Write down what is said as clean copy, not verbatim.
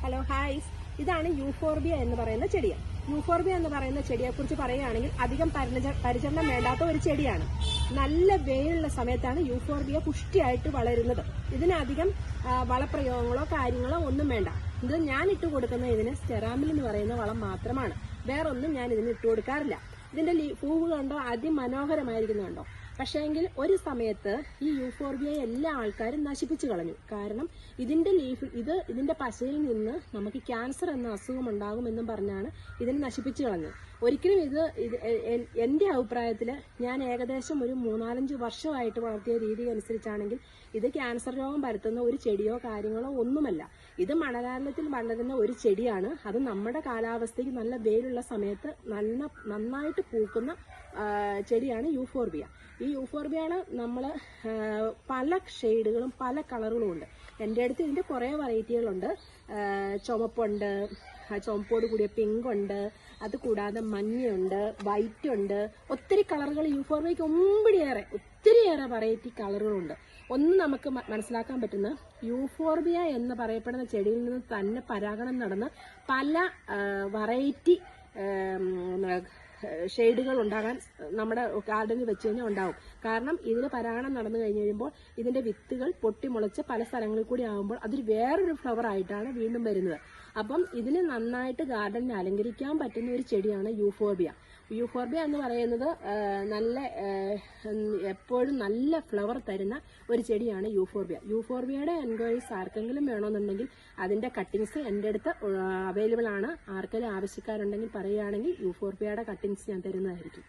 Hello ഹായ്സ്, ഇതാണ് euphorbia എന്ന് പറയുന്ന ചെടി. യൂഫോർബിയ എന്ന് പറയുന്ന ചെടിയെക്കുറിച്ച് പറയുകയാണെങ്കിൽ അധികം പരിചരണം വേണ്ടാത്ത ഒരു ചെടിയാണ്. നല്ല വെയിലുള്ള സമയത്താണ് യൂഫോർബിയ പുഷ്ടിയായിട്ട് വളരുന്നത്. ഇതിനധികം വളപ്രയോഗങ്ങളോ കാര്യങ്ങളോ ഒന്നും വേണ്ട. ഇത് ഞാൻ ഇട്ട് കൊടുക്കുന്ന ഇതിന് സ്റ്റെറാമിൽ എന്ന് പറയുന്ന വളം മാത്രമാണ്. വേറൊന്നും ഞാൻ ഇതിന് ഇട്ട് കൊടുക്കാറില്ല. ഇതിന്റെ പൂവ് കണ്ടോ, അതിമനോഹരമായിരിക്കുന്നുണ്ടോ. പക്ഷേങ്കിൽ ഒരു സമയത്ത് ഈ യൂഫോർബിയ എല്ലാ ആൾക്കാരും നശിപ്പിച്ചു കളഞ്ഞു. കാരണം ഇതിന്റെ പശയിൽ നിന്ന് നമുക്ക് ക്യാൻസർ എന്ന അസുഖം ഉണ്ടാകുമെന്നും പറഞ്ഞാണ് ഇതിനെ നശിപ്പിച്ചു കളഞ്ഞത്. ഒരിക്കലും എന്റെ അഭിപ്രായത്തിൽ ഞാൻ ഏകദേശം ഒരു 3-4 വർഷമായിട്ട് വളർത്തിയ രീതി അനുസരിച്ചാണെങ്കിൽ ഇത് ക്യാൻസർ രോഗം പരത്തുന്ന ഒരു ചെടിയോ കാര്യങ്ങളോ ഒന്നുമല്ല. ഇത് മഴക്കാലത്തിൽ വളരുന്ന ഒരു ചെടിയാണ്. അത് നമ്മുടെ കാലാവസ്ഥയ്ക്ക് നല്ല വെയിലുള്ള സമയത്ത് നന്നായിട്ട് പൂക്കുന്ന ചെടിയാണ് യൂഫോർബിയ. ഈ യൂഫോർബിയയുടെ നമ്മൾ പല ഷെയ്ഡുകളും പല കളറുകളും ഉണ്ട്. എൻ്റെ അടുത്ത് ഇതിൻ്റെ കുറേ വെറൈറ്റികളുണ്ട്. ചുമപ്പുണ്ട്, ചുമപ്പോട് കൂടിയ പിങ്ക് ഉണ്ട്, അത് കൂടാതെ മഞ്ഞയുണ്ട്, വൈറ്റ് ഉണ്ട്. ഒത്തിരി കളറുകൾ യൂഫോർബിയയ്ക്ക് ഒത്തിരിയേറെ വെറൈറ്റി കളറുകളുണ്ട്. ഒന്ന് നമുക്ക് മനസ്സിലാക്കാൻ പറ്റുന്ന യൂഫോർബിയ എന്ന് പറയപ്പെടുന്ന ചെടിയിൽ നിന്ന് തന്നെ പരാഗണം നടന്ന് പല വെറൈറ്റി ഷെയ്ഡുകൾ ഉണ്ടാകാൻ നമ്മുടെ ഗാർഡനിൽ വെച്ച് കഴിഞ്ഞാൽ ഉണ്ടാവും. കാരണം ഇതിന് പരാഗണം നടന്നു കഴിഞ്ഞ് കഴിയുമ്പോൾ ഇതിന്റെ വിത്തുകൾ പൊട്ടിമുളച്ച് പല സ്ഥലങ്ങളിൽ കൂടി ആകുമ്പോൾ അതൊരു വേറൊരു ഫ്ലവർ ആയിട്ടാണ് വീണ്ടും വരുന്നത്. അപ്പം ഇതിന് നന്നായിട്ട് ഗാർഡനിൽ അലങ്കരിക്കാൻ പറ്റുന്ന ഒരു ചെടിയാണ് യൂഫോർബിയ. യൂഫോർബിയ എന്ന് പറയുന്നത് എപ്പോഴും നല്ല ഫ്ലവർ തരുന്ന ഒരു ചെടിയാണ് യൂഫോർബിയ. യൂഫോർബിയയുടെ എൻക്വയറീസ് ആർക്കെങ്കിലും വേണമെന്നുണ്ടെങ്കിൽ അതിന്റെ കട്ടിങ്സ് എൻ്റെ അടുത്ത് അവൈലബിൾ ആണ്. ആർക്കെങ്കിലും ആവശ്യക്കാരുണ്ടെങ്കിൽ പറയുകയാണെങ്കിൽ യൂഫോർബിയയുടെ കട്ടിങ്സ് ഞാൻ തരുന്നതായിരിക്കും.